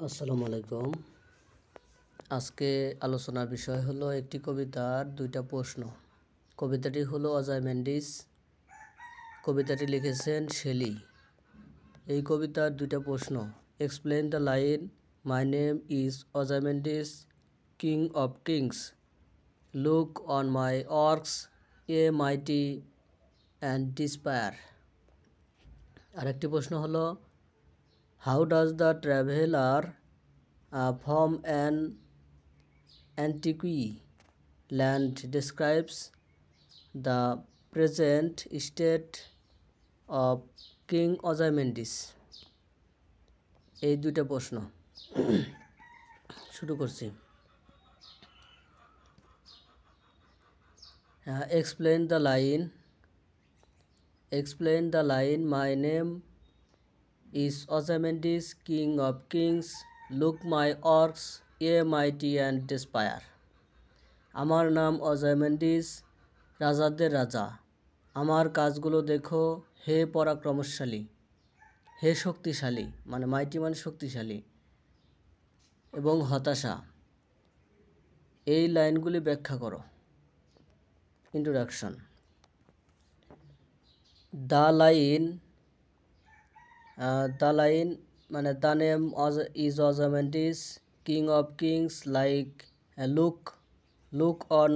আসসালামু আলাইকুম। আজকে আলোচনার বিষয় হলো একটি কবিতার দুইটা প্রশ্ন। কবিতাটি হলো অজাইমেন্ডিস। কবিতাটি লিখেছেন শেলি। এই কবিতার দুইটা প্রশ্ন। Explain the line, my name is Ozymandias, king of kings, look on my works, ye mighty and despair. আরেকটি প্রশ্ন হলো, how does the traveller from an antique land describes the present state of King Ozymandias? এই দুইটা প্রশ্ন শুরু করছি। Explain the line. Explain the line. My name is Ozymandias, king of kings. Look my works, ye mighty and despair. আমার নাম অজাইমেন্ডিস, রাজাদের রাজা। আমার কাজগুলো দেখো, হে পরাক্রমশালী, হে শক্তিশালী, মানে মাইটি মানে শক্তিশালী, এবং হতাশা। এই লাইনগুলি ব্যাখ্যা করো। ইন্ট্রোডাকশন। দ্য লাইন মানে the name is Ozymandias, king of kings, like look on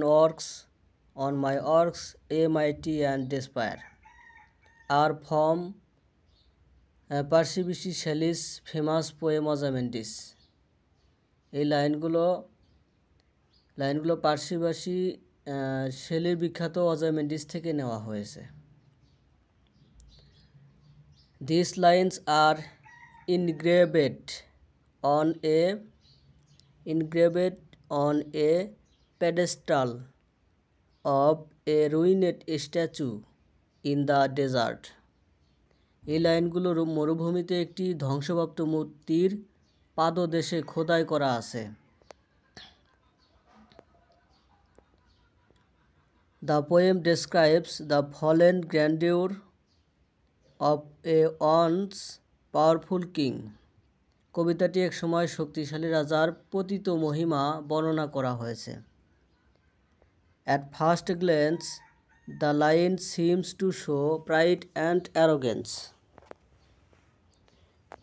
my works, a mighty and despair, are from Percy Bysshe Shelley's famous poem Ozymandias. এই লাইনগুলো পার্সি বাসী শেলির বিখ্যাত অজাইমেন্ডিস থেকে নেওয়া হয়েছে। These lines are engraved on a pedestal of a ruined statue in the desert. এই লাইনগুলো মরুভূমিতে একটি ধ্বংসপ্রাপ্ত মূর্তির পাদদেশে খোদাই করা আছে। The poem describes the fallen grandeur of a once powerful king. কবিতাটি এক সময় শক্তিশালী রাজার পতিত মহিমা বর্ণনা করা হয়েছে। At first glance, the line seems to show pride and arrogance.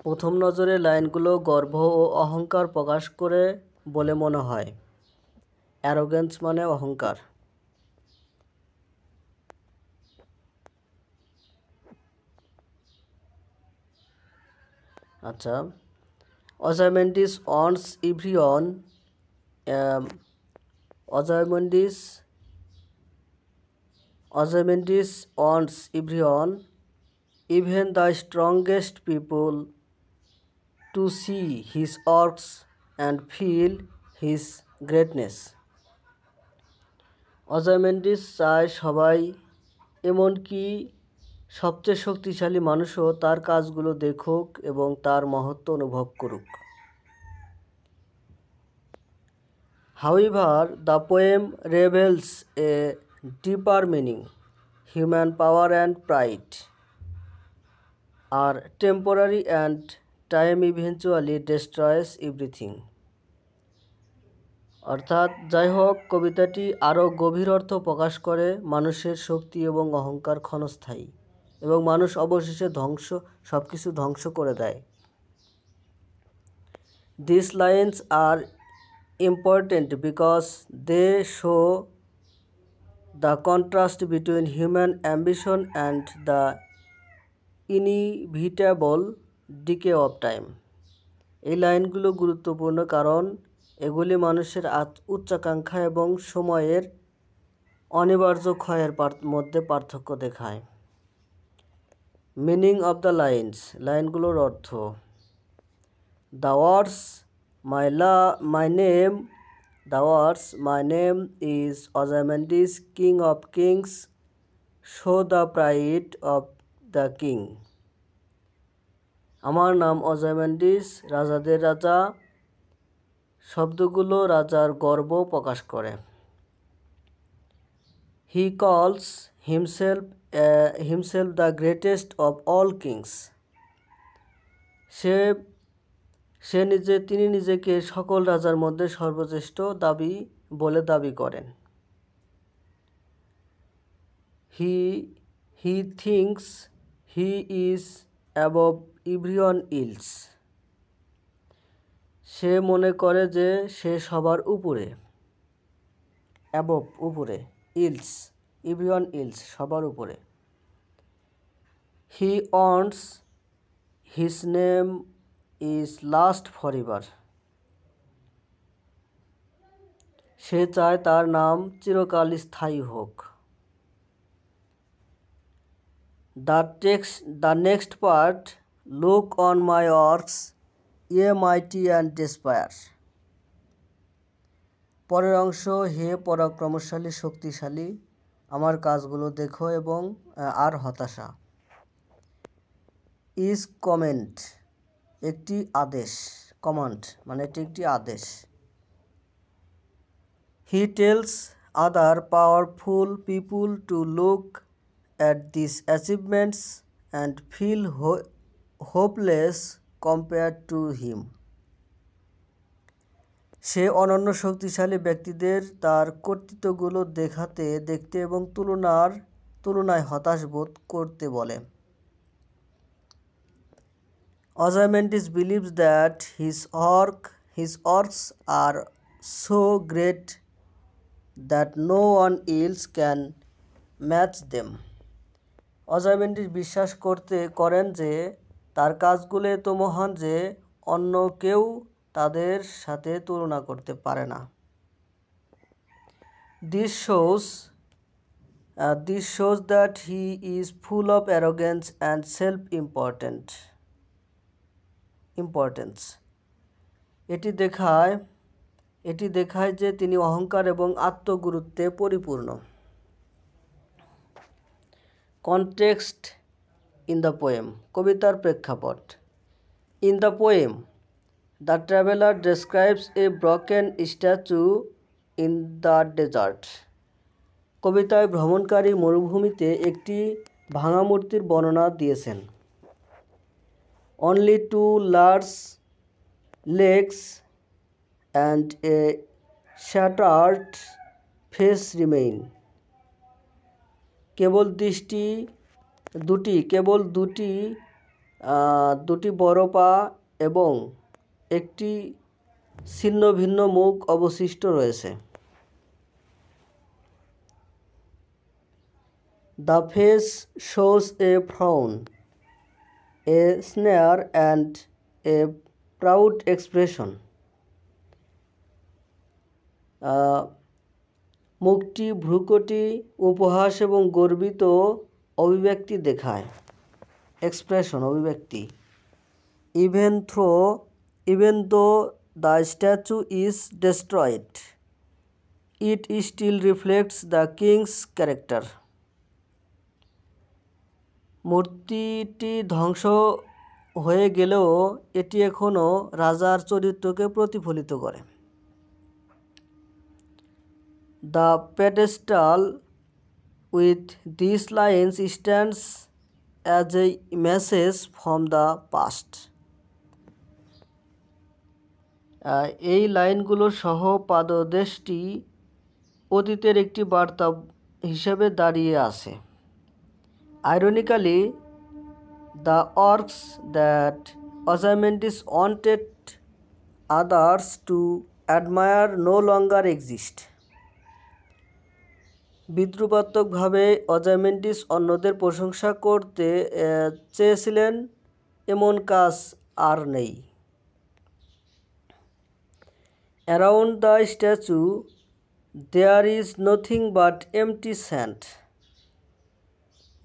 প্রথম নজরে লাইনগুলো গর্ব ও অহংকার প্রকাশ করে বলে মনে হয়। অ্যারোগেন্স মানে অহংকার। আচ্ছা, Ozymandias wants everyone. Ozymandias wants everyone, even the strongest people, to see his works and feel his greatness. Ozymandias চায় সবাই, এমনকি সবচেয়ে শক্তিশালী মানুষও তার কাজগুলো দেখুক এবং তার মহত্ব অনুভব করুক। However, the poem reveals a deeper meaning. Human power and pride are temporary and time eventually destroys everything. অর্থাৎ যাই হোক, কবিতাটি আরও গভীর অর্থ প্রকাশ করে মানুষের শক্তি এবং অহংকার ক্ষণস্থায়ী, এবং মানুষ অবশেষে সব কিছু ধ্বংস করে দেয়। These lines are important because they show the contrast between human ambition and the inevitable decay of time. এই লাইনগুলো গুরুত্বপূর্ণ কারণ এগুলি মানুষের উচ্চাকাঙ্ক্ষা এবং সময়ের অনিবার্য ক্ষয়ের মধ্যে পার্থক্য দেখায়। মিনিং অফ দ্য লাইনস, লাইনগুলোর অর্থ। The words my name is Ozymandias, king of kings, show the pride of the king. আমার নাম অজাইমেন্ডিস, রাজাদের রাজা। শব্দগুলো রাজার গর্ব প্রকাশ করে। He calls himself the greatest of all kings. তিনি নিজেকে সকল রাজার মধ্যে সর্বশ্রেষ্ঠ বলে দাবি করেন। He thinks he is above everyone else. সে মনে করে যে সে সবার উপরে। অ্যাবভ উপরে, ইলস এভরিওয়ান ইলস সবার উপরে। He wants his name is last forever. সে চায় তার নাম চিরকাল স্থায়ী হোক। The next part, look on my works, ye mighty and despair. পরের অংশ, হে পরাক্রমশালী শক্তিশালী, আমার কাজগুলো দেখো এবং আর হতাশা। ইজ কমেন্ট, একটি আদেশ। কমান্ড মানে এটি একটি আদেশ। He tells other powerful people to look at these achievements and feel hopeless compared to him. সে অনন্য শক্তিশালী ব্যক্তিদের তার কর্তৃত্বগুলো দেখতে এবং তুলনায় হতাশ বোধ করতে বলে। Ozymandias believes that his works are so great that no one else can match them. অজাইমেন্ডিস বিশ্বাস করেন যে তার কাজগুলো এত মহান যে অন্য কেউ তাদের সাথে তুলনা করতে পারে না। This shows that he is full of arrogance and self-importance. এটি দেখায় যে তিনি অহংকার এবং আত্মগুরুত্বে পরিপূর্ণ। Context in the poem, কবিতার প্রেক্ষাপট। In the poem, the traveler describes a broken statue in the desert. কবিতায় ভ্রমণকারী মরুভূমিতে একটি ভাঙা মূর্তির বর্ণনা দিয়েছেন। Only 2 large legs and a shattered face remain. কেবল দুটি বড় পা এবং একটি ছিন্ন ভিন্ন মুখ অবশিষ্ট রয়েছে। The face shows a frown, a sneer and a proud expression. মুখটি ভ্রুকুটি উপহাস এবং গর্বিত অভিব্যক্তি দেখায়। এক্সপ্রেশন অভিব্যক্তি। Even though the statue is destroyed, it still reflects the king's character. মূর্তিটি ধ্বংস হয়ে গেলেও এটি এখনও রাজার চরিত্রকে প্রতিফলিত করে। The pedestal with these lines stands as a message from the past. এই লাইনগুলো সহ পাদদেশটি অতীতের একটি বার্তা হিসেবে দাঁড়িয়ে আছে। Ironically, the works that Ozymandias wanted others to admire no longer exist. বিদ্রূপাত্মকভাবে অজাইমেন্ডিস অন্যদের প্রশংসা করতে চেয়েছিলেন এমন কাজ আর নেই। Around the statue there is nothing but empty sand.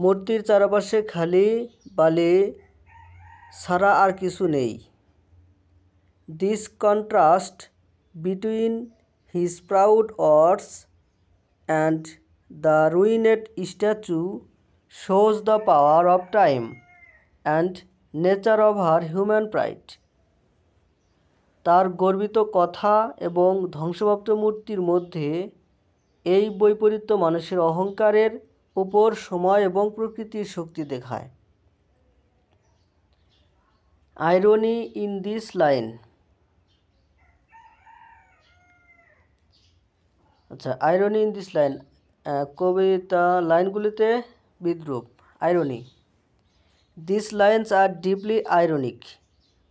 মূর্তির চারপাশে খালি বালি ছাড়া আর কিছু নেই। This contrast between his proud words and the ruined statue shows the power of time and nature of her human pride. তার গর্বিত কথা এবং ধ্বংসপ্রাপ্ত মূর্তির মধ্যে এই বৈপরীত্য মানুষের অহংকারের উপর সময় এবং প্রকৃতির শক্তি দেখায়। Irony in this line, আচ্ছা, আইরনি ইন দিস লাইন, কবিতা লাইনগুলিতে বিদ্রূপ, irony. These lines are deeply ironic.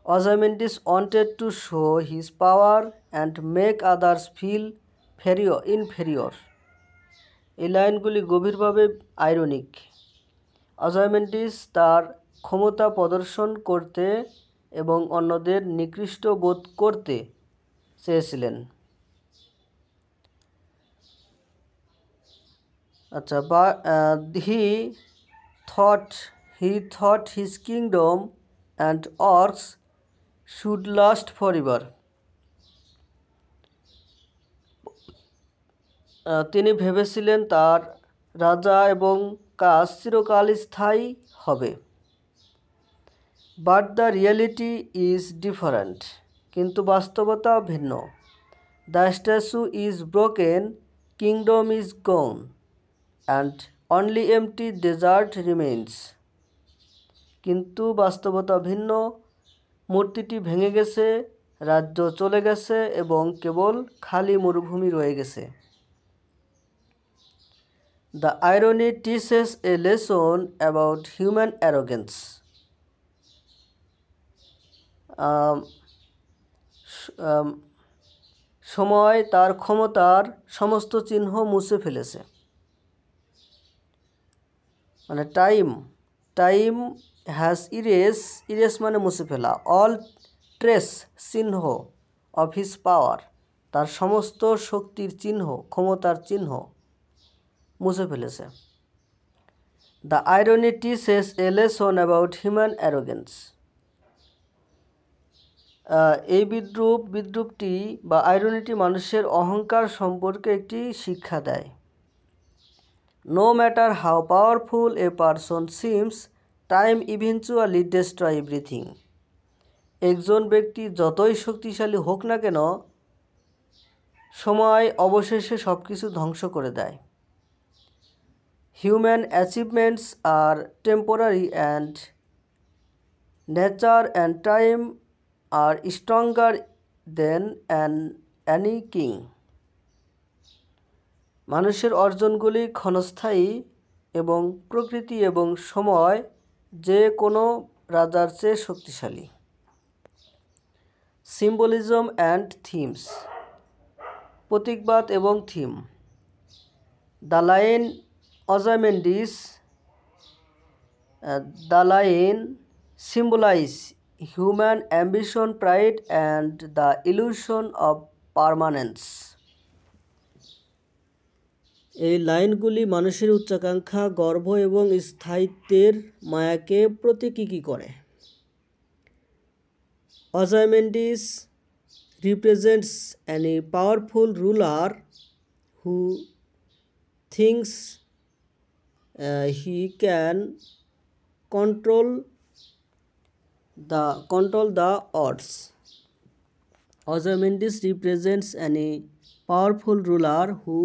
Ozymandias wanted to show his power and make others feel inferior. এই লাইনগুলি গভীরভাবে আইরনিক। অজাইমেন্ডিস তার ক্ষমতা প্রদর্শন করতে এবং অন্যদের নিকৃষ্ট বোধ করতে চেয়েছিলেন। আচ্ছা, he thought his kingdom and orcs should last forever. তিনি ভেবেছিলেন তার রাজা এবং কাজ চিরকাল স্থায়ী হবে। But the reality is different, কিন্তু বাস্তবতা ভিন্ন। The statue is broken, kingdom is gone, and only empty desert remains. কিন্তু বাস্তবতা ভিন্ন, মূর্তিটি ভেঙে গেছে, রাজ্য চলে গেছে এবং কেবল খালি মরুভূমি রয়ে গেছে। The irony teaches a lesson about human arrogance. সময় তার ক্ষমতার সমস্ত চিহ্ন মুছে ফেলেছে। মানে টাইম হ্যাজ ইরেস মানে মুছে ফেলা, অল ট্রেস চিহ্ন অফ হিজ পাওয়ার, তার সমস্ত শক্তির চিহ্ন, ক্ষমতার চিহ্ন মুছে ফেলেছে। The irony teaches a lesson about human arrogance. এই বিদ্রূপটি বা আইরনিটি মানুষের অহংকার সম্পর্কে একটি শিক্ষা দেয়। No matter how powerful a person seems, time eventually destroy everything. একজন ব্যক্তি যতই শক্তিশালী হোক না কেন, সময় অবশেষে সব কিছু ধ্বংস করে দেয়। Human achievements are temporary and nature and time are stronger than any king. মানুষের অর্জনগুলি ক্ষণস্থায়ী এবং প্রকৃতি এবং সময় যে কোনো রাজার চেয়ে শক্তিশালী। সিম্বলিজম অ্যান্ড থিমস, প্রতীকবাদ এবং theme. The line Ozymandias, the line symbolize human ambition, pride, and the illusion of permanence. এই লাইনগুলি মানুষের উচ্চাকাঙ্ক্ষা, গর্ব এবং স্থায়িত্বের মায়াকে প্রতীকী করে। Ozymandias represents any powerful ruler who thinks he can control the odds. Ozymandias represents any powerful ruler who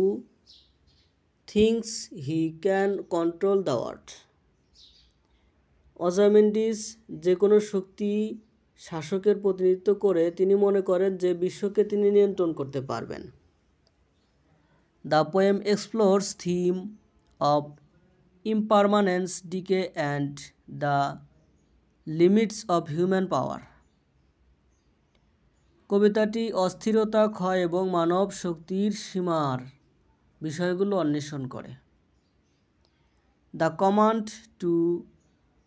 thinks he can control the world. Ozymandias যে কোনো শক্তি শাসকের প্রতিনিধিত্ব করে, তিনি মনে করেন যে বিশ্বকে তিনি নিয়ন্ত্রণ করতে পারবেন। The poem explores theme of impermanence, decay, and the limits of human power. কবিতাটি অস্থিরতা, ক্ষয় এবং মানব শক্তির সীমার বিষয়গুলো অন্বেষণ করে। The command to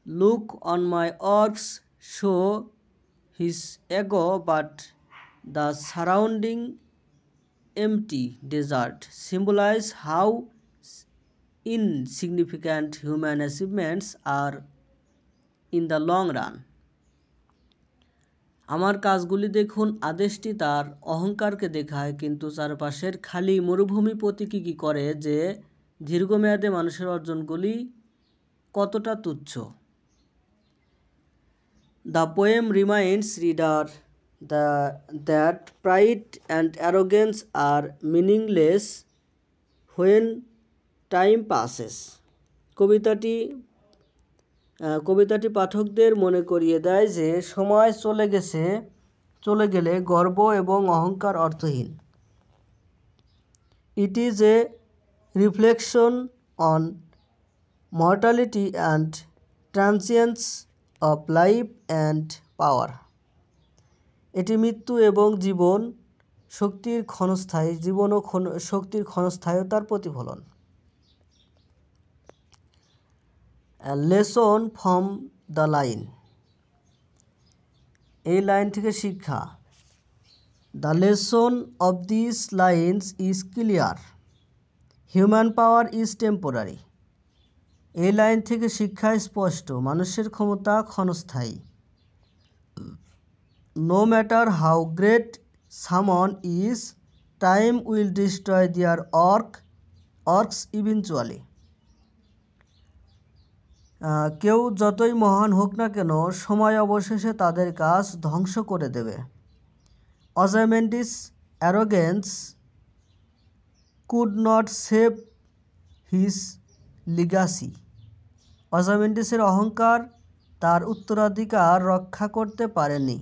look on my orcs show his ego, but the surrounding empty desert symbolize how insignificant human achievements are in the long run. আমার কাজগুলি দেখুন আদেশটি তার অহংকারকে দেখায়, কিন্তু চারপাশের খালি মরুভূমি প্রতীকী করে যে দীর্ঘমেয়াদে মানুষের অর্জনগুলি কতটা তুচ্ছ। The poem reminds reader that pride and arrogance are meaningless when time passes. কবিতাটি পাঠকদের মনে করিয়ে দেয় যে সময় চলে গেলে গর্ব এবং অহংকার অর্থহীন। It is a reflection on mortality and transience of life and power. এটি মৃত্যু এবং শক্তির ক্ষণস্থায়ীতার প্রতিফলন। A lesson from the line. এই লাইন থেকে শিক্ষা। The lesson of these lines is clear. Human power is temporary. এই লাইন থেকে শিক্ষা স্পষ্ট, মানুষের ক্ষমতা ক্ষণস্থায়ী। No matter how great someone is, time will destroy their works eventually. কেউ যতই মহান হোক না কেন, সময় অবশেষে তাদের কাজ ধ্বংস করে দেবে। Ozymandias' arrogance could not save his legacy. অজাইমেন্ডিসের অহংকার তার উত্তরাধিকার রক্ষা করতে পারেনি।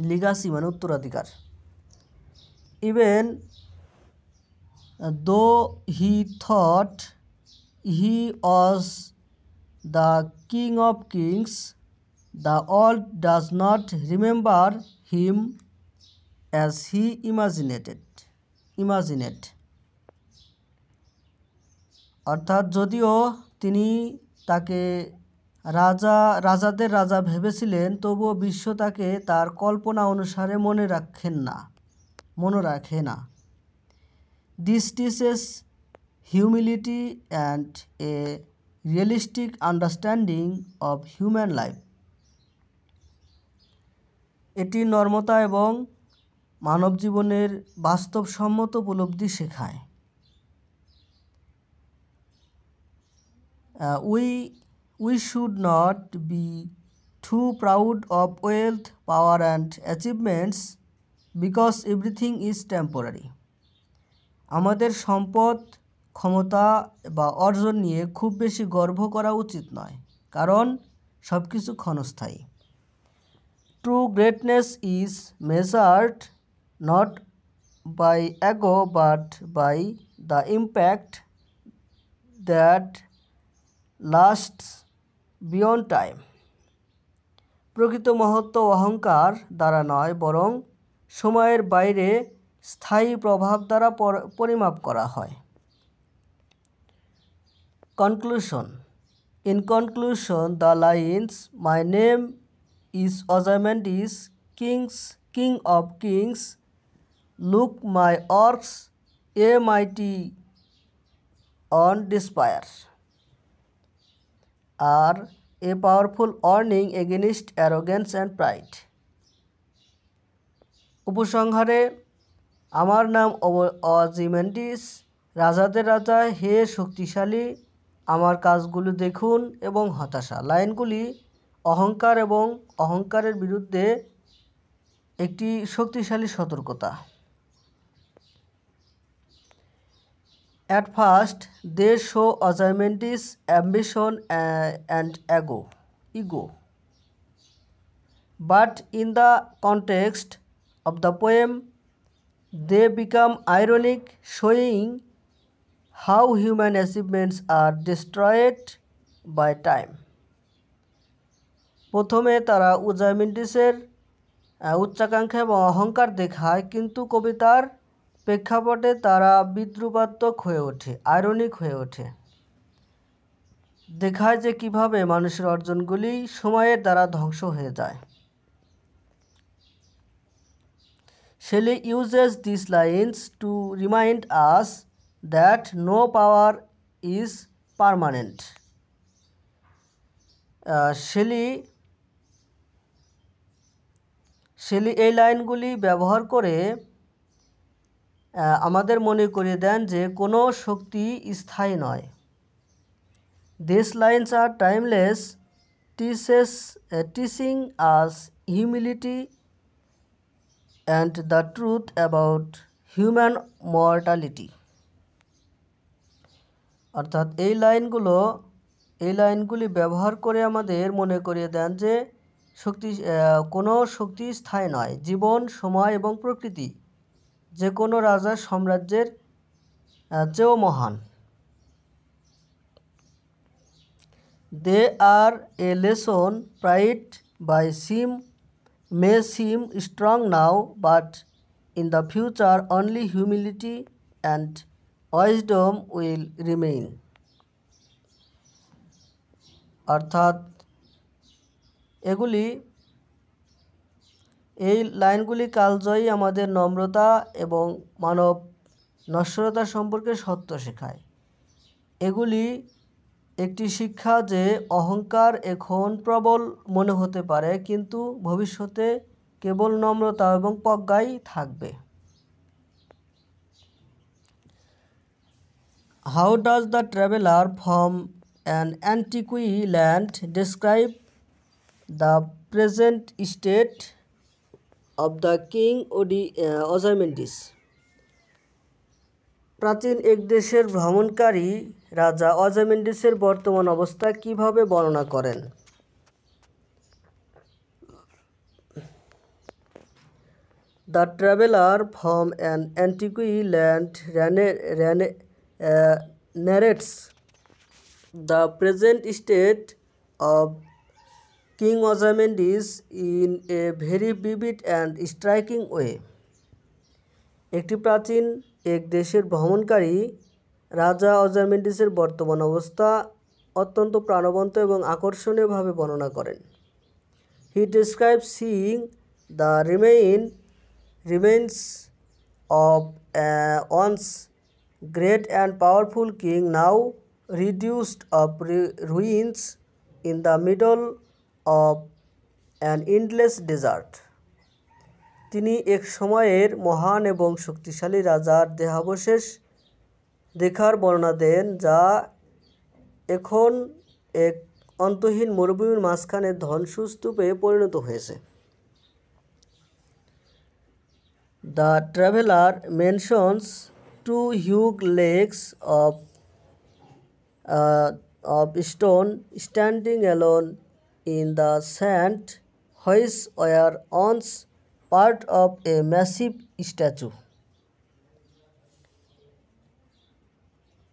লিগাসি মানে উত্তরাধিকার। Even though he thought he was the king of kings, the world does not remember him as he imagined. অর্থাৎ যদিও তিনি তাকে রাজাদের রাজা ভেবেছিলেন, তবুও বিশ্ব তাকে তার কল্পনা অনুসারে মনে রাখে না। This teaches humility and a realistic understanding of human life. এটি নর্মতা এবং মানব জীবনের বাস্তবসম্মত উপলব্ধি শেখায়। We should not be too proud of wealth, power and achievements because everything is temporary. আমাদের সম্পদ, ক্ষমতা বা অর্জন নিয়ে খুব বেশি গর্ব করা উচিত নয়, কারণ সব কিছু ক্ষণস্থায়ী। True greatness is measured not by ego but by the impact that lasts beyond time. প্রকৃত মহত্ব অহংকার দ্বারা নয়, বরং সময়ের বাইরে স্থায়ী প্রভাব দ্বারা পরিমাপ করা হয়। Conclusion. In conclusion, the lines, "My name is Ozymandias, king of kings, look my works, a mighty on despair," are a powerful warning against arrogance and pride. উপসংহারে, আমার নাম অজিমেন্ডিস, রাজাদের রাজা, হে শক্তিশালী, আমার কাজগুলো দেখুন এবং হতাশা। লাইনগুলি অহংকার এবং অহংকারের বিরুদ্ধে একটি শক্তিশালী সতর্কতা। At first, they show Ozymandias' ambition and ego. But in the context of the poem, they become ironic, showing how human achievements are destroyed by time. প্রথমে তারা ওজাইমেন্ডিসের উচ্চাকাঙ্ক্ষা এবং অহংকার দেখায়, কিন্তু কবিতার প্রেক্ষাপটে তারা বিদ্রুপাত্মক হয়ে ওঠে, আইরনিক হয়ে ওঠে। দেখায় যে কিভাবে মানুষের অর্জনগুলি সময়ের দ্বারা ধ্বংস হয়ে যায়। Shelley uses these lines to remind us that no power is permanent. Shelley এই লাইনগুলি ব্যবহার করে আমাদের মনে করিয়ে দেন যে কোনো শক্তি স্থায়ী নয়। These lines are timeless, teaching us humility and the truth about human mortality. অর্থাৎ এই লাইনগুলি ব্যবহার করে আমাদের মনে করিয়ে দেন যে কোনো শক্তি স্থায়ী নয়। জীবন, সময় এবং প্রকৃতি যে কোনো রাজার সাম্রাজ্যের চেয়েও মহান। They are a lesson pride may seem strong now, but in the future only humility and wisdom will remain. অর্থাৎ এই লাইনগুলি কালজয়ী আমাদের নম্রতা এবং মানব নশ্বরতা সম্পর্কে সত্য শেখায়। এগুলি একটি শিক্ষা যে অহংকার এখন প্রবল মনে হতে পারে, কিন্তু ভবিষ্যতে কেবল নম্রতা এবং প্রজ্ঞাই থাকবে। How does the traveler from an antique land describe the present state of the king Ozymandias? প্রাচীন এক দেশের ভ্রমণকারী রাজা অজাইমেন্ডিসের বর্তমান অবস্থা কিভাবে বর্ণনা করেন? The traveler from an antique land narrates the present state of King Ozymandias in a very vivid and striking way. একটি প্রাচীন এক দেশের ভ্রমণকারী রাজা অজাইমেন্ডিসের বর্তমান অবস্থা অত্যন্ত প্রাণবন্ত এবং আকর্ষণীয়ভাবে বর্ণনা করেন। He describes seeing the remains of once great and powerful king, now reduced of ruins in the middle of an endless desert. তিনি এক সময়ের মহান এবং শক্তিশালী রাজার দেহাবশেষ দেখার বর্ণনা দেন, যা এখন এক অন্তহীন মরুভূমির মাঝখানে ধ্বংসস্তূপে পরিণত হয়েছে। The traveler mentions two huge lakes of stone standing alone in the sand, which were once part of a massive statue.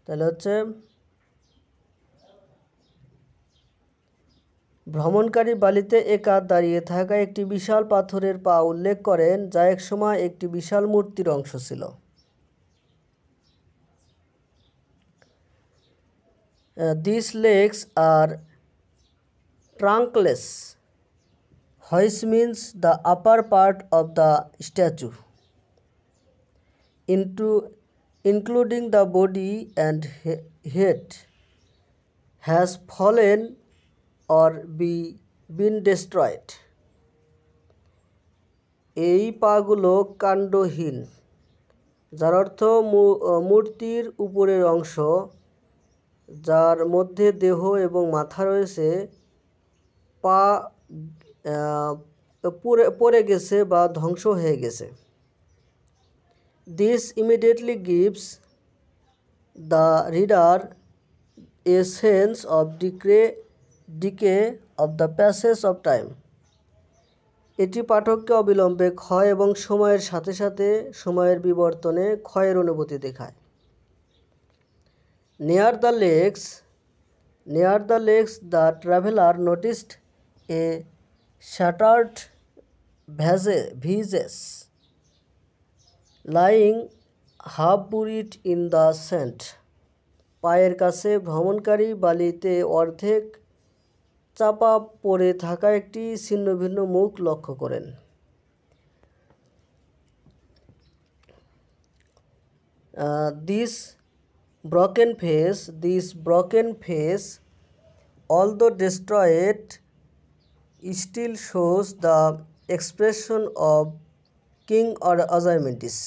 তাহলে হচ্ছে ভ্রমণকারী বালিতে একা দাঁড়িয়ে থাকা একটি বিশাল পাথরের পা উল্লেখ করেন, যা একসময় একটি বিশাল মূর্তির অংশ ছিল। These lakes are trunkless, which means the upper part of the statue, including the body and head, has fallen or been destroyed. এই পাগুলো কাণ্ডহীন, যার অর্থ মূর্তির উপরের অংশ, যার মধ্যে দেহ এবং মাথা রয়েছে, পা পড়ে গেছে বা ধ্বংস হয়ে গেছে। This immediately gives the reader a sense of decay of the passage of time. এটি পাঠককে অবিলম্বে ক্ষয় এবং সময়ের সাথে সাথে সময়ের বিবর্তনে ক্ষয়ের অনুভূতি দেখায়। Near the lakes, the traveler noticed a shattered vase lying half buried in the sand. পায়ের কাছে ভ্রমণকারী বালিতে অর্ধেক চাপা পড়ে থাকা একটি ছিন্নভিন্ন মুখ লক্ষ্য করেন। This broken face, although destroyed, still shows the expression of King Ozymandias.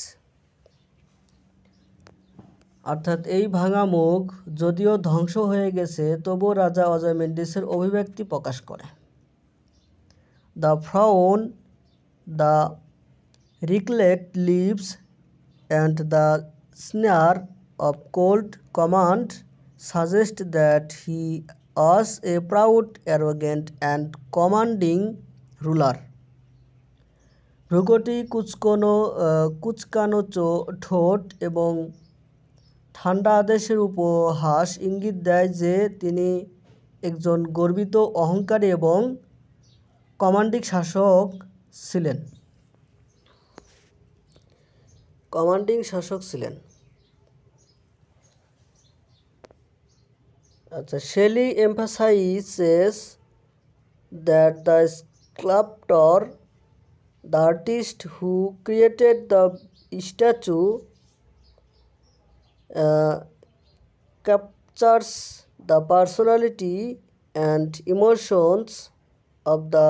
অর্থাৎ এই ভাঙা মুখ যদিও ধ্বংস হয়ে গেছে, তবুও রাজা অজাইমেন্ডিসের অভিব্যক্তি প্রকাশ করে। The frown, the wrinkled lips, and the sneer of cold command suggest that he was a proud, arrogant, and commanding ruler. ভ্রুকটি কুচকানো ঠোঁট এবং ঠান্ডা আদেশের উপহাস ইঙ্গিত দেয় যে তিনি একজন গর্বিত, অহংকারী এবং কমান্ডিং শাসক ছিলেন। আচ্ছা, Shelley emphasizes that the sculptor, the artist who created the statue, captures the personality and emotions of the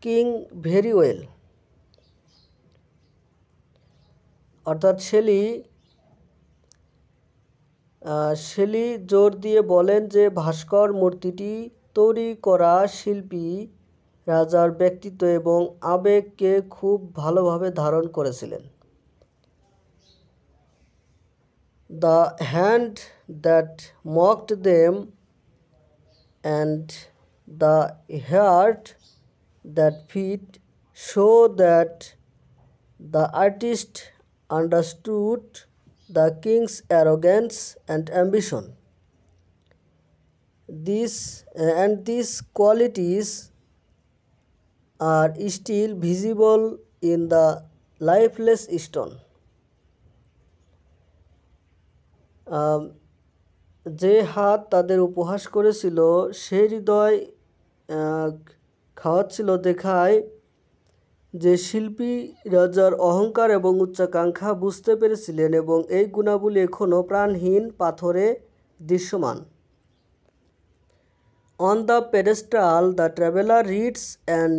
king very well. অর্থাৎ শেলি জোর দিয়ে বলেন যে ভাস্কর মূর্তিটি তৈরি করা শিল্পী রাজার ব্যক্তিত্ব এবং আবেগকে খুব ভালোভাবে ধারণ করেছিলেন। The hand that mocked them and the heart that beat show that the artist understood the king's arrogance and ambition. These qualities are still visible in the lifeless stone. যে হাত তাদের উপহাস করেছিল সে হৃদয় খাওয়াচ্ছিল দেখায় যে শিল্পী রাজার অহংকার এবং উচ্চাকাঙ্ক্ষা বুঝতে পেরেছিলেন এবং এই গুণাবলী এখনও প্রাণহীন পাথরে দৃশ্যমান। On the pedestal, the traveler reads an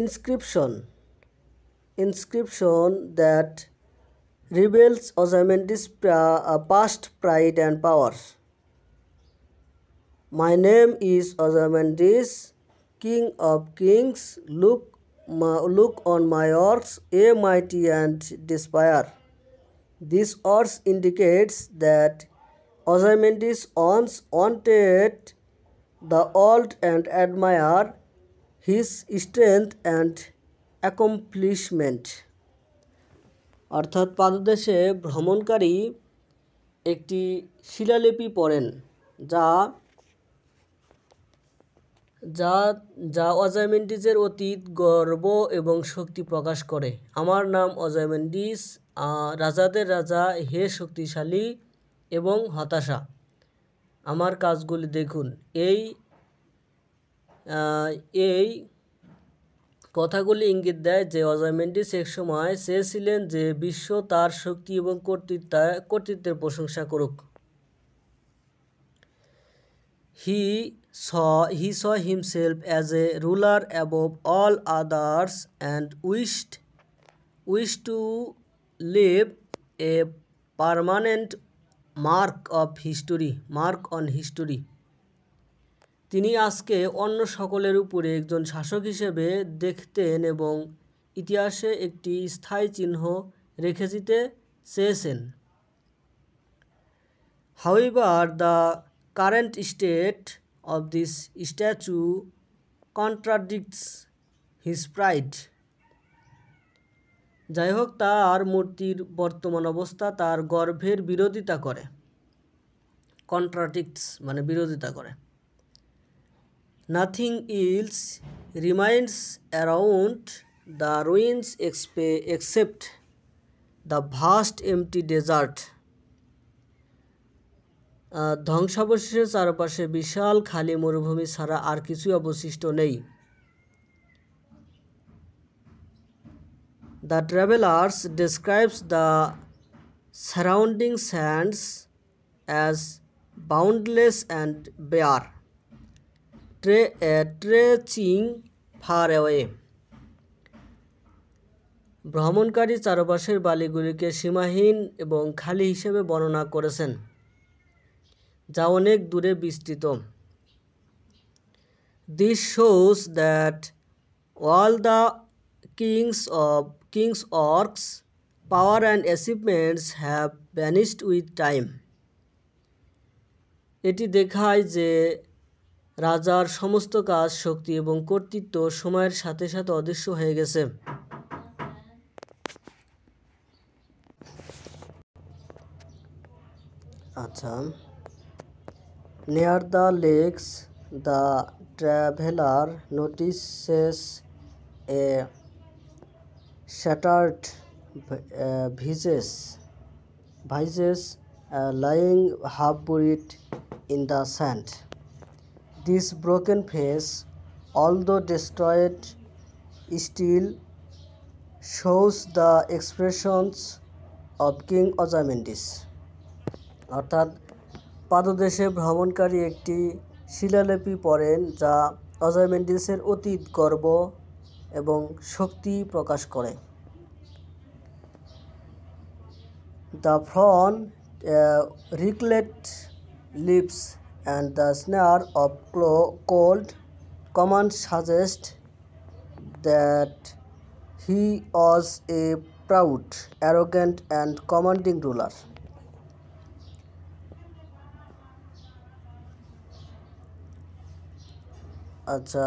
inscription that reveals Ozymandias' past pride and power. My name is Ozymandias, King of Kings. Look on my oars, a mighty and despair. This oars indicates that Ozymandias once wanted the world and admire his strength and accomplishment. অর্থাৎ পাদদেশে ভ্রমণকারী একটি শিলালিপি পড়েন যা অজাইমেন্ডিসের অতীত, গর্ব এবং শক্তি প্রকাশ করে। আমার নাম অজাইমেন্ডিস, রাজাদের রাজা, হে শক্তিশালী এবং হতাশা। আমার কাজগুলি দেখুন। এই কথাগুলি ইঙ্গিত দেয় যে অজাইমেন্ডিস একসময় চেয়েছিলেন যে বিশ্ব তার শক্তি এবং কর্তৃত্বের প্রশংসা করুক। He saw himself as a ruler above all others and wished to leave a permanent mark on history. তিনি আজকে অন্য সকলের উপরে একজন শাসক হিসেবে দেখতেন এবং ইতিহাসে একটি স্থায়ী চিহ্ন রেখে যেতে চেয়েছেন। However, the current state of this statue contradicts his pride. যাই হোক, তার মূর্তির বর্তমান অবস্থা তার গর্বের বিরোধিতা করে। কন্ট্রাডিক্টস মানে বিরোধিতা করে। Nothing else remains around the ruins except the vast empty desert. ধ্বংসাবশেষের চারপাশে বিশাল খালি মরুভূমি ছাড়া আর কিছুই অবশিষ্ট নেই। The travelers describes the surrounding sands as boundless and bare, stretching far away. ভ্রমণকারী চারপাশের বালিগুলিকে সীমাহীন এবং খালি হিসেবে বর্ণনা করেছেন, যা অনেক দূরে বিস্তৃত। This shows that all the king's works, power and achievements have vanished with time. এটি দেখায় যে রাজার সমস্ত কাজ, শক্তি এবং কর্তৃত্ব সময়ের সাথে সাথে অদৃশ্য হয়ে গেছে। আচ্ছা, near the lakes the traveler notices a shattered vises lying half buried in the sand. This broken vase, although destroyed, still shows the expressions of King Ozymandias. অর্থাৎ পাদদেশে ভ্রমণকারী একটি শিলালিপি পড়েন যা অজাইমেন্ডিসের অতীত গর্ব এবং শক্তি প্রকাশ করে। The frond, wrinkled lips and the snare of cold command suggest that he was a proud, arrogant and commanding ruler. আচ্ছা,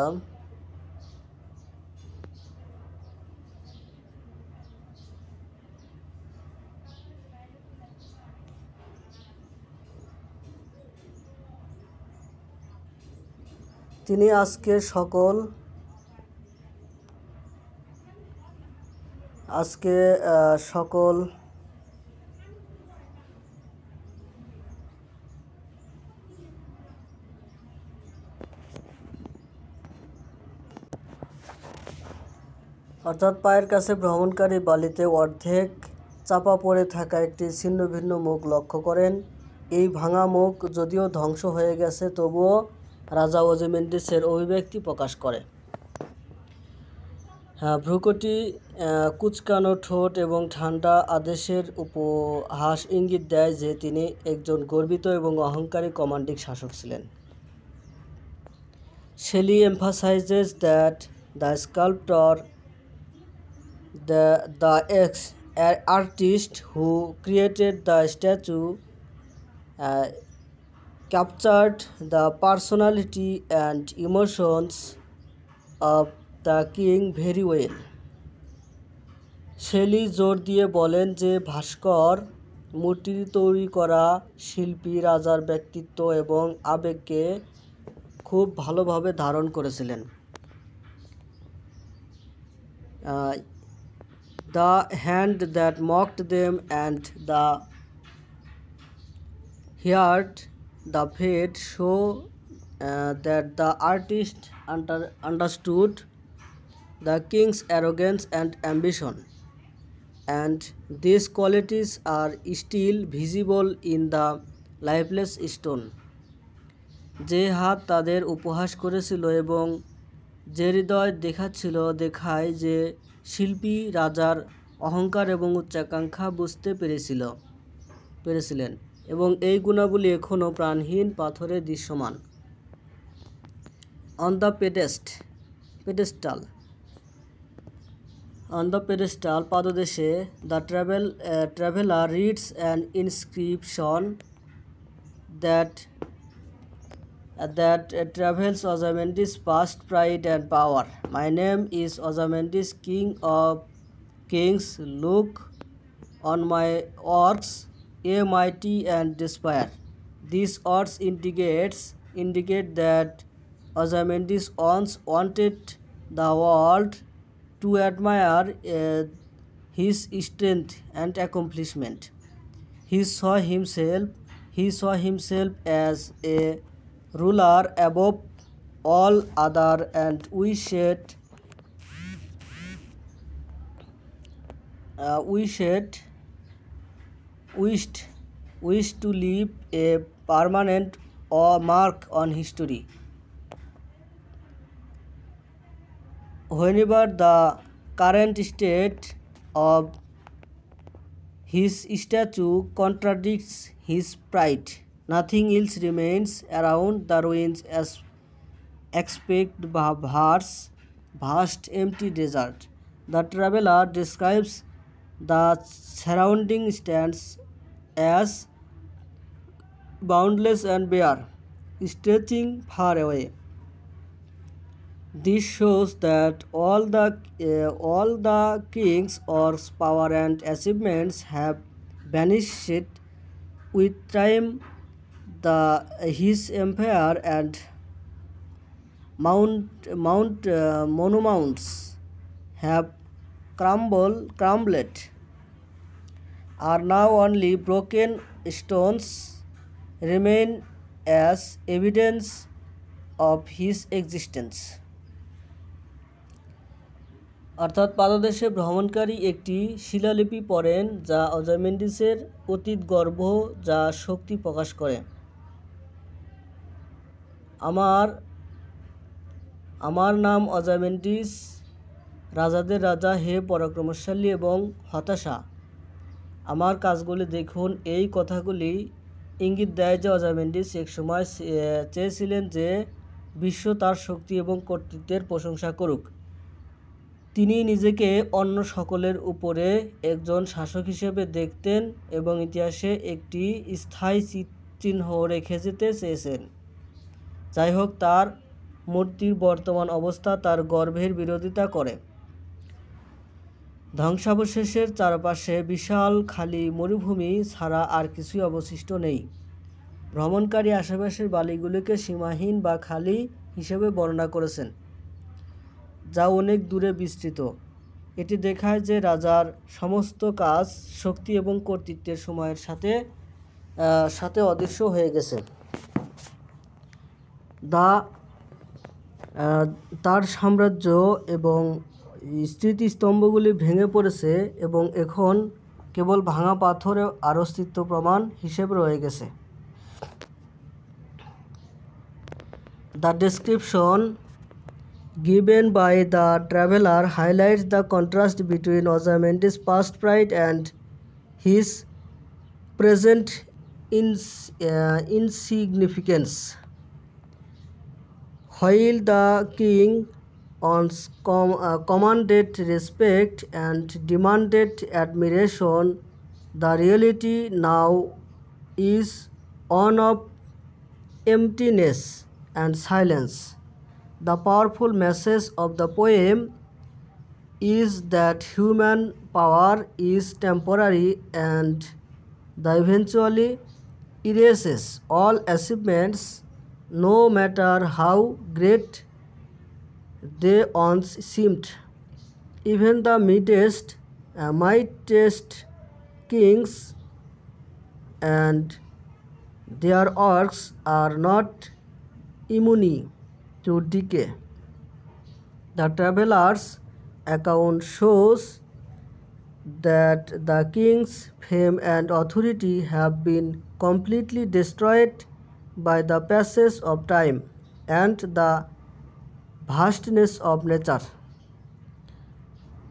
তিনি আজকে সকল অর্থাৎ পায়ের কাছে ভ্রমণকারী বালিতে অর্ধেক চাপা পড়ে থাকা একটি ছিন্নভিন্ন মুখ লক্ষ্য করেন। এই ভাঙা মুখ যদিও ধ্বংস হয়ে গেছে, তবুও রাজা ওজাইমেন্ডিসের অভিব্যক্তি প্রকাশ করে। ভ্রুকুটি, কুঁচকানো ঠোঁট এবং ঠান্ডা আদেশের উপহাস ইঙ্গিত দেয় যে তিনি একজন গর্বিত এবং অহংকারী কমান্ডিং শাসক ছিলেন। Shelley emphasizes that the sculptor, the artist who created the statue, captured the personality and emotions of the king very well. Shelley জোর দিয়ে বলেন যে ভাস্কর, মূর্তি তৈরি করা শিল্পী রাজার ব্যক্তিত্ব এবং আবেগকে খুব ভালোভাবে ধারণ করেছিলেন। The hand that mocked them and the heart the fate show that the artist understood the king's arrogance and ambition, and these qualities are still visible in the lifeless stone. যে হাত তাদের উপহাস করেছিল এবং যে হৃদয় দেখায় যে শিল্পী রাজার অহংকার এবং উচ্চাকাঙ্ক্ষা বুঝতে পেরেছিলেন এবং এই গুণাবলী এখনও প্রাণহীন পাথরে দৃশ্যমান। On the pedestal পাদদেশে the traveler reads an inscription that travels Ozymandias' past pride and power. My name is Ozymandias, king of kings. Look on my works, a mighty and despair. These words indicate that Ozymandias once wanted the world to admire his strength and accomplishment. He saw himself as a ruler above all other and wished to leave a permanent mark on history. Whenever the current state of his statue contradicts his pride, nothing else remains around the ruins except vast empty desert. The traveler describes the surrounding stands as boundless and bare, stretching far away. This shows that all the king's power and achievements have vanished With time, his empire and monuments have crumbled, are now only broken stones remain as evidence of his existence. অর্থাৎ পাদদেশে ভ্রমণকারী একটি শিলালিপি পড়েন যা অজাইমেন্ডিসের অতীত গর্ব যা শক্তি প্রকাশ করে। আমার নাম অজাইমেন্ডিস, রাজাদের রাজা, হে পরাক্রমশালী এবং হতাশা। আমার কাজগুলি দেখুন। এই কথাগুলি ইঙ্গিত দেয় যে অজাইমেন্ডিস একসময় চেয়েছিলেন যে বিশ্ব তার শক্তি এবং কর্তৃত্বের প্রশংসা করুক। তিনি নিজেকে অন্য সকলের উপরে একজন শাসক হিসেবে দেখতেন এবং ইতিহাসে একটি স্থায়ী চিহ্ন রেখে যেতে চেয়েছেন। যাই হোক, তার মূর্তির বর্তমান অবস্থা তার গর্বের বিরোধিতা করে। ধ্বংসাবশেষের চারপাশে বিশাল খালি মরুভূমি ছাড়া আর কিছুই অবশিষ্ট নেই। ভ্রমণকারী আশেপাশের বালিগুলিকে সীমাহীন বা খালি হিসেবে বর্ণনা করেছেন, যা অনেক দূরে বিস্তৃত। এটি দেখায় যে রাজার সমস্ত কাজ, শক্তি এবং কর্তৃত্বের সময়ের সাথে অদৃশ্য হয়ে গেছে। তার সাম্রাজ্য এবং স্মৃতিস্তম্ভগুলি ভেঙে পড়েছে এবং এখন কেবল ভাঙা পাথরে আর অস্তিত্ব প্রমাণ হিসেবে রয়ে গেছে। The description given by the traveler highlights the contrast between Ozymandias' past pride and his present insignificance. While the king once commanded respect and demanded admiration, the reality now is one of emptiness and silence. The powerful message of the poem is that human power is temporary and that eventually erases all achievements, no matter how great they once seemed. Even the mightiest kings and their works are not immune to decay. The traveler's account shows that the king's fame and authority have been completely destroyed by the passage of time and the vastness of nature.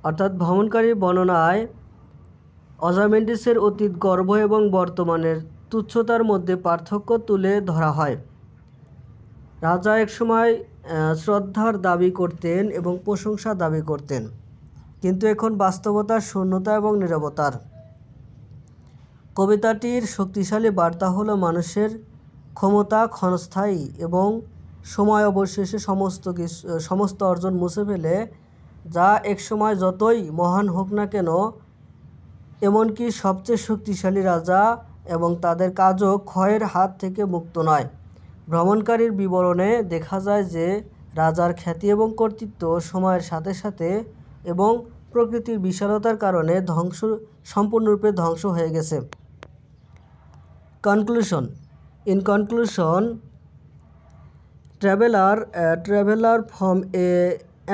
অর্থাৎ ভ্রমণকারীর বর্ণনায় অজাইমেন্ডিসের অতীত গর্ব এবং বর্তমানের তুচ্ছতার মধ্যে পার্থক্য তুলে ধরা হয়। রাজা একসময় শ্রদ্ধার দাবি করতেন এবং প্রশংসা দাবি করতেন, কিন্তু এখন বাস্তবতার শূন্যতা এবং নীরবতার। কবিতাটির শক্তিশালী বার্তা হলো মানুষের ক্ষমতা ক্ষণস্থায়ী এবং সময় অবশেষে সমস্ত অর্জন মুছে ফেলে, যা একসময় যতই মহান হোক না কেন। এমনকি সবচেয়ে শক্তিশালী রাজা এবং তাদের কাজও ক্ষয়ের হাত থেকে মুক্ত নয়। ভ্রমণকারীর বিবরণে দেখা যায় যে রাজার খ্যাতি এবং কর্তৃত্ব সময়ের সাথে সাথে এবং প্রকৃতির বিশালতার কারণে সম্পূর্ণরূপে ধ্বংস হয়ে গেছে। Conclusion. In conclusion, traveler from a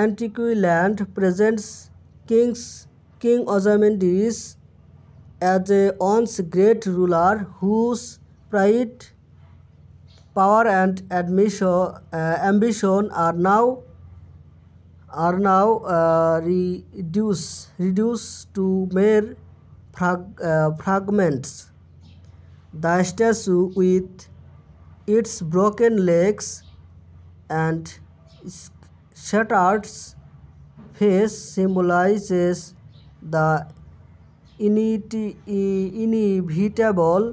antique land presents King Ozymandias as a once great ruler whose pride, power and ambition are now reduced to mere fragments. The statue, with its broken legs and shattered face, symbolizes the inevitable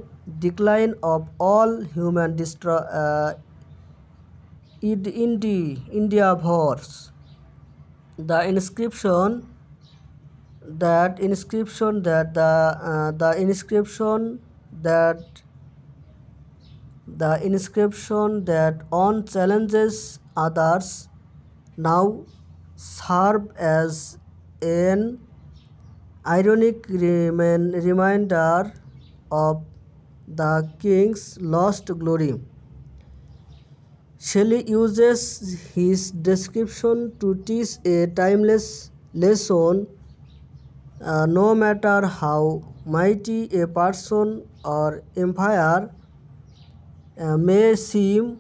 decline of all human endeavors. The inscription that The inscription that one challenges others now serve as an ironic reminder of the king's lost glory. Shelley uses his description to teach a timeless lesson. No matter how mighty a person or empire may seem,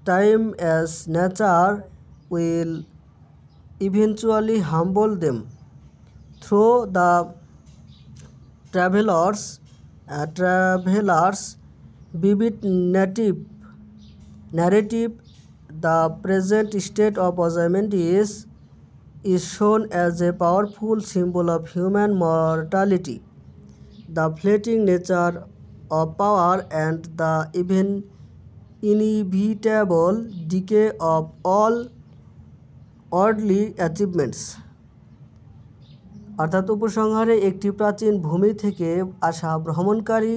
time as nature will eventually humble them. Through the traveler's vivid narrative, the present state of Ozymandias is shown as a powerful symbol of human mortality, the fleeting nature of power, and the inevitable decay of all worldly achievements. অর্থাৎ উপসংহারে একটি প্রাচীন ভূমি থেকে আসা ভ্রমণকারী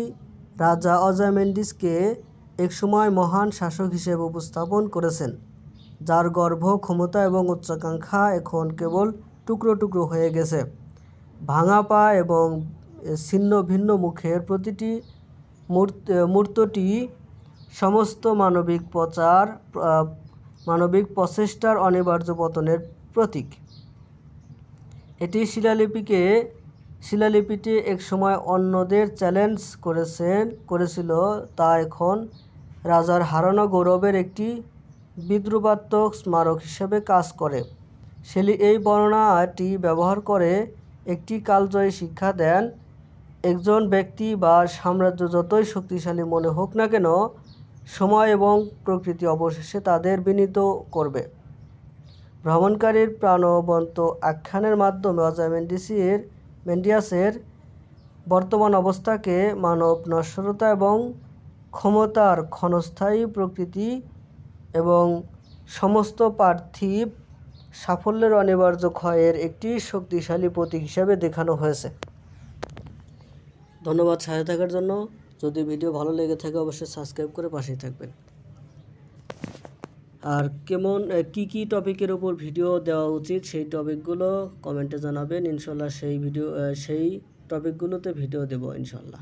রাজা অজাইমেন্ডিসকে একসময় মহান শাসক হিসেবে উপস্থাপন করেছেন, যার গর্ব, ক্ষমতা এবং উচ্চাকাঙ্ক্ষা এখন কেবল টুকরো টুকরো হয়ে গেছে। ভাঙা পা এবং ছিন্ন ভিন্ন মুখের প্রতিটি মূর্তটি সমস্ত মানবিক প্রচেষ্টার অনিবার্য পতনের প্রতীক। এটি শিলালিপিটি একসময় অন্যদের চ্যালেঞ্জ করেছিল, তা এখন রাজার হারানো গৌরবের একটি বিদ্রূপাত্মক স্মারক হিসেবে কাজ করে। শেলি এই বর্ণনাটি ব্যবহার করে একটি কালজয়ী শিক্ষা দেন: একজন ব্যক্তি বা সাম্রাজ্য যতই শক্তিশালী মনে হোক না কেন, সময় এবং প্রকৃতি অবশেষে তাদের বিনীত করবে। ভ্রমণকারীর প্রাণবন্ত আখ্যানের মাধ্যমে অজাইমেন্ডিয়াসের বর্তমান অবস্থাকে মানব নশ্বরতা এবং ক্ষমতার ক্ষণস্থায়ী প্রকৃতি এবং সমস্ত পার্থিব সাফল্যের অনিবার্য ক্ষয়ের একটি শক্তিশালী প্রতীক হিসাবে দেখানো হয়েছে। ধন্যবাদ সাথে থাকার জন্য। যদি ভিডিও ভালো লেগে থাকে অবশ্যই সাবস্ক্রাইব করে পাশেই থাকবেন। আর কি কি টপিকের উপর ভিডিও দেওয়া উচিত সেই টপিকগুলো কমেন্টে জানাবেন। ইনশাল্লাহ সেই টপিকগুলোতে ভিডিও দেব ইনশাল্লাহ।